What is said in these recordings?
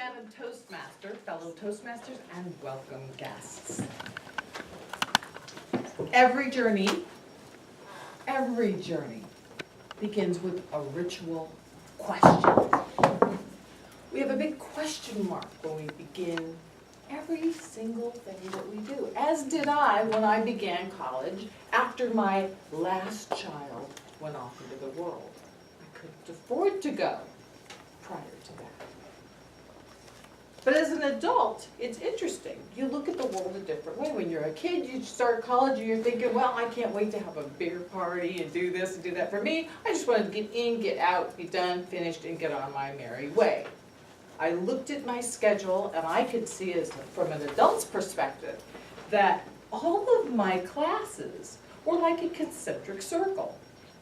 Madam Toastmaster, fellow Toastmasters, and welcome guests. Every journey begins with a ritual question. We have a big question mark when we begin every single thing that we do, as did I when I began college after my last child went off into the world. I couldn't afford to go prior to that. But as an adult, it's interesting. You look at the world a different way. When you're a kid, you start college and you're thinking, well, I can't wait to have a bigger party and do this and do that. For me, I just wanted to get in, get out, be done, finished, and get on my merry way. I looked at my schedule and I could see, as from an adult's perspective, that all of my classes were like a concentric circle.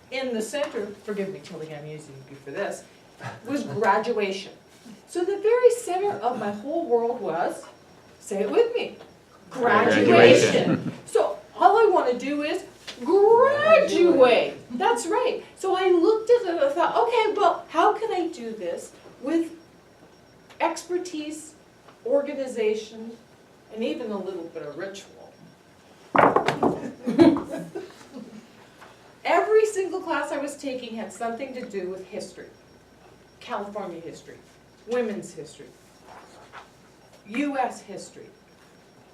In the center, forgive me, Tillie, I'm using you for this, was graduation. So the very center of my whole world was, say it with me, graduation. So all I want to do is graduate. That's right. So I looked at it and I thought, okay, well, how can I do this with expertise, organization, and even a little bit of ritual? Every single class I was taking had something to do with history. California history, women's history, U.S. history,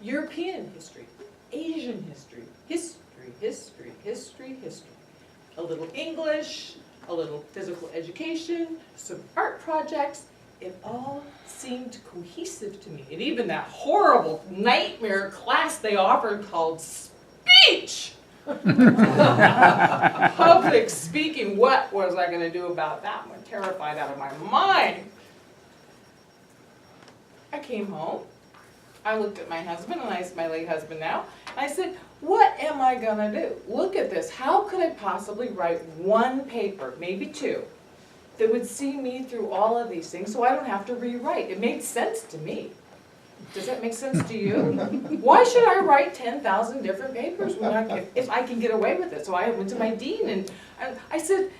European history, Asian history, history. A little English, a little physical education, some art projects. It all seemed cohesive to me. And even that horrible nightmare class they offered called speech. Public speaking, what was I going to do about that? I'm terrified out of my mind. I came home. I looked at my husband, and my late husband now, and I said, what am I going to do? Look at this. How could I possibly write one paper, maybe two, that would see me through all of these things so I don't have to rewrite? It made sense to me. Does that make sense to you? Why should I write 10,000 different papers if I can get away with it? So I went to my dean and I said,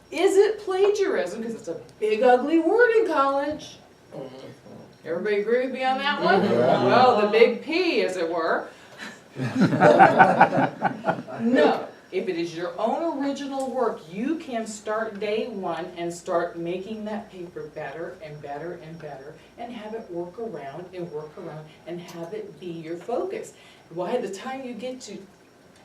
is it plagiarism? Because it's a big ugly word in college. Everybody agree with me on that one? Yeah. Well, the big P, as it were. No. If it is your own original work, you can start day one and start making that paper better and better and better and have it work around and have it be your focus. By the time you get to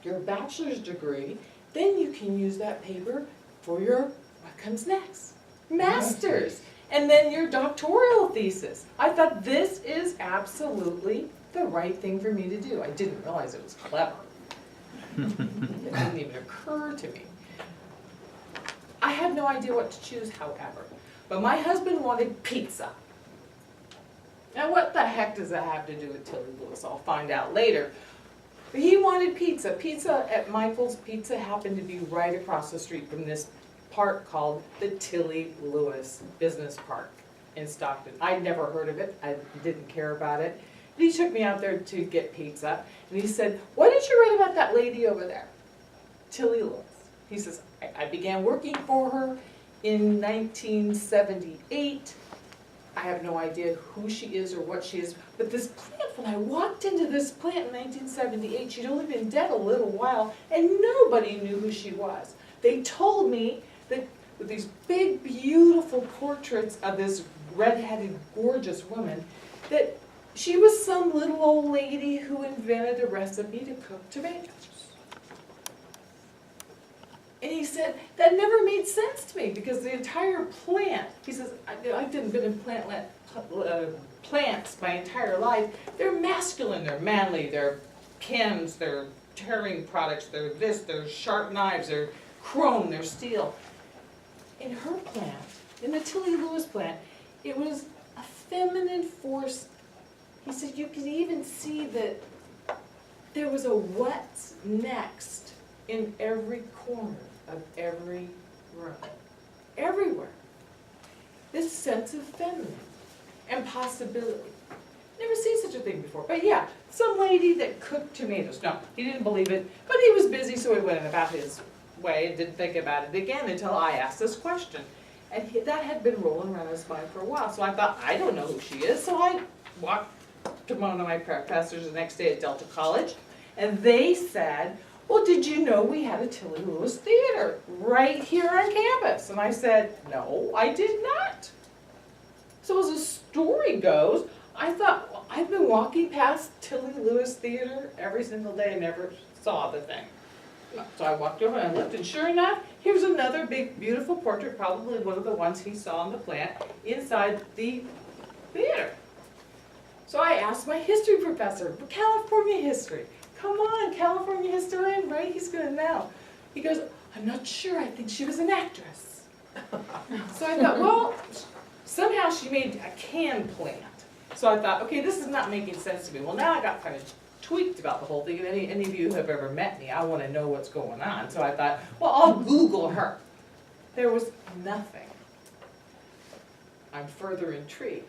your bachelor's degree, then you can use that paper for your, what comes next? Master's. And then your doctoral thesis. I thought this is absolutely the right thing for me to do. I didn't realize it was clever. It didn't even occur to me. I had no idea what to choose, however. But my husband wanted pizza. Now what the heck does that have to do with Tillie Lewis? I'll find out later. But he wanted pizza. Pizza at Michael's Pizza happened to be right across the street from this park called the Tillie Lewis Business Park in Stockton. I'd never heard of it. I didn't care about it. He took me out there to get pizza, and he said, what did you write about that lady over there? Tillie Lewis. He says, I began working for her in 1978. I have no idea who she is or what she is, but this plant, when I walked into this plant in 1978, she'd only been dead a little while, and nobody knew who she was. They told me that with these big, beautiful portraits of this red-headed, gorgeous woman, that she was some little old lady who invented a recipe to cook tomatoes. And he said, that never made sense to me because the entire plant, he says, I've been in plants my entire life. They're masculine, they're manly, they're chems, they're tearing products, they're this, they're sharp knives, they're chrome, they're steel. In her plant, in the Tillie Lewis plant, it was a feminine force. He said you could even see that there was a what's next in every corner of every room. Everywhere. This sense of feminine and possibility. Never seen such a thing before. But yeah, some lady that cooked tomatoes. No, he didn't believe it, but he was busy, so he went about his way and didn't think about it again until I asked this question. And that had been rolling around his mind for a while. So I thought, I don't know who she is. So I walked to one of my professors the next day at Delta College, and they said, well, did you know we had a Tillie Lewis Theater right here on campus? And I said, no, I did not. So as the story goes, I thought, well, I've been walking past Tillie Lewis Theater every single day and never saw the thing. So I walked over and I looked, and sure enough, here's another big, beautiful portrait, probably one of the ones he saw on the plant, inside the theater. So I asked my history professor, California history, come on, California historian, right? He's gonna know. He goes, I'm not sure, I think she was an actress. So I thought, well, somehow she made a can plant. So I thought, okay, this is not making sense to me. Well, now I got kind of tweaked about the whole thing, and any of you who have ever met me, I want to know what's going on. So I thought, well, I'll Google her. There was nothing. I'm further intrigued.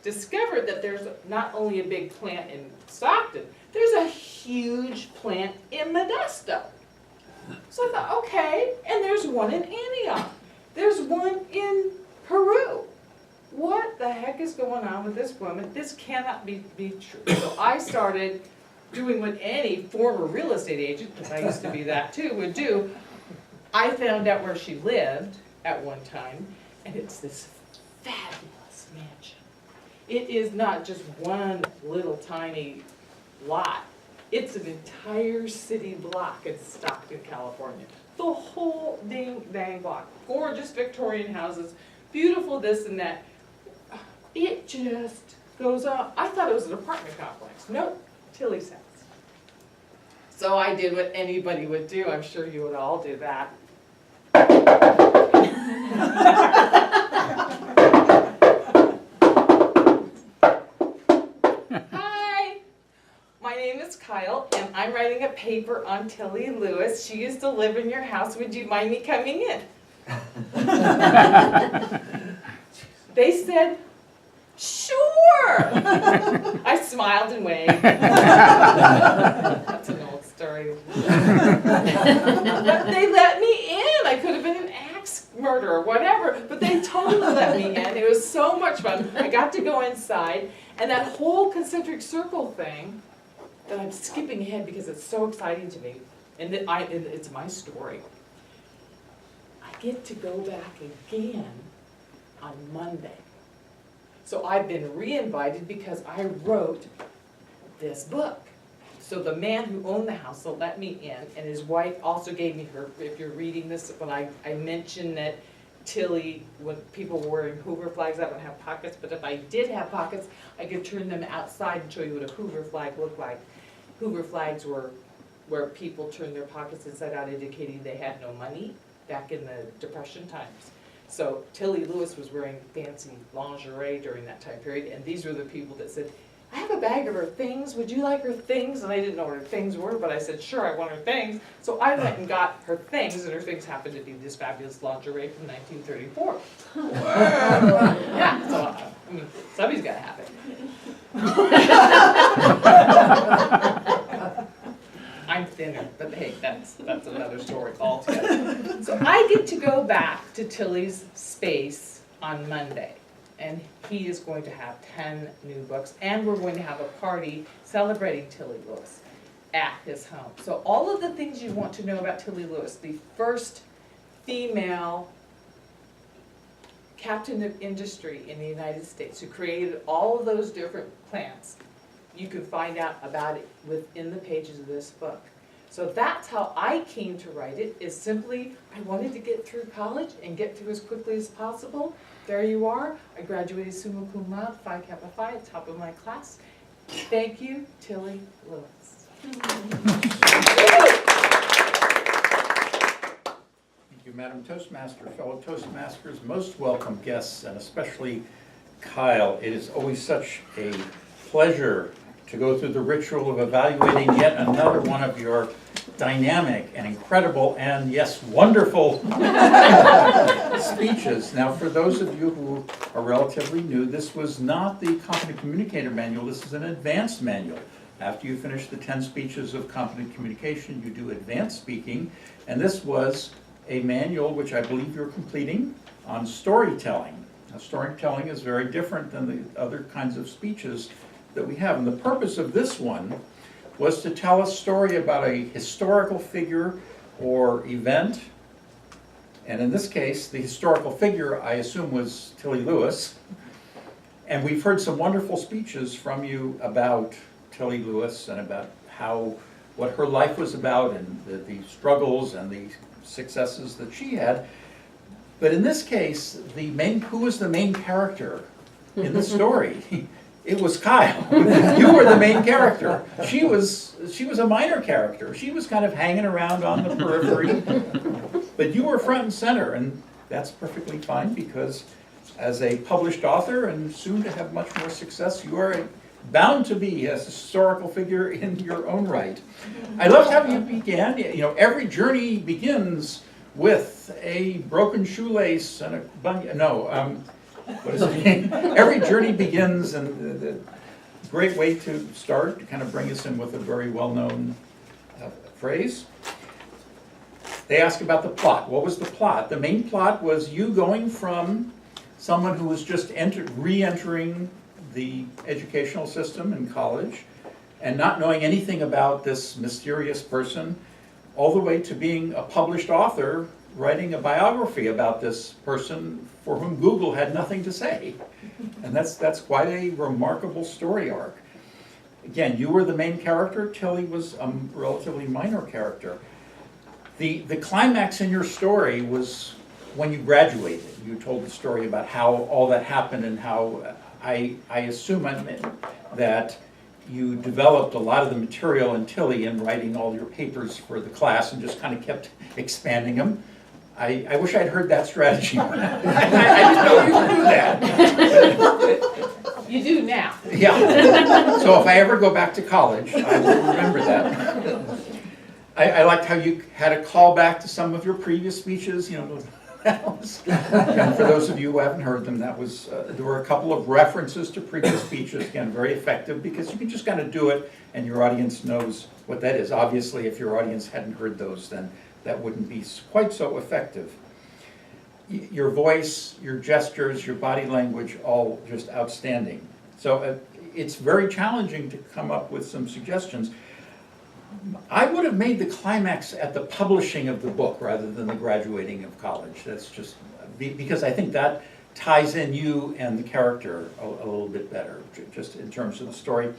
Discovered that there's not only a big plant in Stockton, there's a huge plant in Modesto. So I thought, okay, and there's one in Antioch. There's one in Peru. What the heck is going on with this woman? This cannot be true. So I started doing what any former real estate agent, because I used to be that too, would do. I found out where she lived at one time, and it's this fabulous mansion. It is not just one little tiny lot. It's an entire city block in Stockton, California. The whole dang block. Gorgeous Victorian houses, beautiful this and that. It just goes on. I thought it was an apartment complex. Nope, Tillie's house. So I did what anybody would do. I'm sure you would all do that. Hi, my name is Kyle, and I'm writing a paper on Tillie Lewis. She used to live in your house. Would you mind me coming in? They said, sure! I smiled and waved. That's an old story. But they let me in. I could have been an axe murderer or whatever, but they totally let me in. It was so much fun. I got to go inside, and that whole concentric circle thing that I'm skipping ahead because it's so exciting to me, and it's my story. I get to go back again on Monday. So I've been re-invited because I wrote this book. So the man who owned the house will let me in, and his wife also gave me her, if you're reading this, when I mentioned that Tillie, when people were wearing Hoover flags, I don't have pockets, but if I did have pockets, I could turn them outside and show you what a Hoover flag looked like. Hoover flags were where people turned their pockets inside out, indicating they had no money back in the Depression times. So Tillie Lewis was wearing fancy lingerie during that time period, and these were the people that said, I have a bag of her things, would you like her things? And I didn't know what her things were, but I said, sure, I want her things. So I went and got her things, and her things happened to be this fabulous lingerie from 1934. Wow. Yeah, so, I mean, somebody's got to have it. I'm thinner, but hey, that's another story altogether. So I get to go back to Tillie's space on Monday, and he is going to have 10 new books, and we're going to have a party celebrating Tillie Lewis at his home. So all of the things you want to know about Tillie Lewis, the first female captain of industry in the United States who created all of those different plants, you can find out about it within the pages of this book. So that's how I came to write it, is simply I wanted to get through college and get through as quickly as possible. There you are. I graduated summa cum laude, Phi Kappa Phi, top of my class. Thank you, Tillie Lewis. Thank you, Madam Toastmaster. Fellow Toastmasters, most welcome guests, and especially Kyle. It is always such a pleasure to go through the ritual of evaluating yet another one of your dynamic and incredible and, yes, wonderful speeches. Now, for those of you who are relatively new, this was not the Competent Communicator Manual. This is an advanced manual. After you finish the 10 speeches of competent communication, you do advanced speaking, and this was a manual which I believe you're completing. on storytelling. Now, storytelling is very different than the other kinds of speeches that we have. And the purpose of this one was to tell a story about a historical figure or event. And in this case, the historical figure, I assume, was Tillie Lewis. And we've heard some wonderful speeches from you about Tillie Lewis and about what her life was about and the struggles and the successes that she had. But in this case, who was the main character in the story? It was Kyle. You were the main character. She was a minor character. She was kind of hanging around on the periphery. But you were front and center, and that's perfectly fine because as a published author and soon to have much more success, you are bound to be a historical figure in your own right. I loved how you began. You know, every journey begins with a broken shoelace and a bunion. No, what is it? Every journey begins, and the great way to start, to kind of bring us in with a very well-known phrase. They ask about the plot. What was the plot? The main plot was you going from someone who was just re-entering the educational system in college and not knowing anything about this mysterious person, all the way to being a published author writing a biography about this person for whom Google had nothing to say. And that's quite a remarkable story arc. Again, you were the main character. Tillie was a relatively minor character. The climax in your story was when you graduated. You told the story about how all that happened and how I assume that you developed a lot of the material in Tillie in writing all your papers for the class and just kind of kept expanding them. I wish I'd heard that strategy. I didn't know you could do that. You do now. Yeah. So if I ever go back to college, I will remember that. I liked how you had a callback to some of your previous speeches. You know, and for those of you who haven't heard them, that was there were a couple of references to previous speeches. Again, very effective because you can just kind of do it, and your audience knows what that is. Obviously, if your audience hadn't heard those, then that wouldn't be quite so effective. Your voice, your gestures, your body language, all just outstanding. So it's very challenging to come up with some suggestions. I would have made the climax at the publishing of the book rather than the graduating of college. That's just because I think that ties in you and the character a little bit better, just in terms of the story.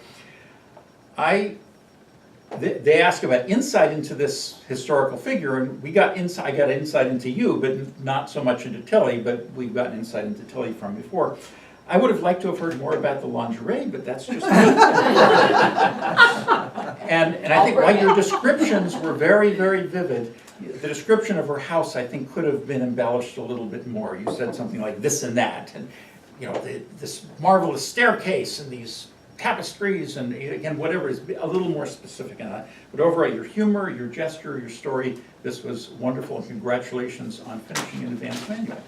They ask about insight into this historical figure, and I got insight into you, but not so much into Tillie, but we've gotten insight into Tillie from before. I would have liked to have heard more about the lingerie, but that's just me. And I think while your descriptions were very, very vivid, the description of her house, I think, could have been embellished a little bit more. You said something like this and that, and you know, this marvelous staircase and these tapestries, and again, whatever is a little more specific on that. But overall, your humor, your gesture, your story, this was wonderful, and congratulations on finishing an advanced manual.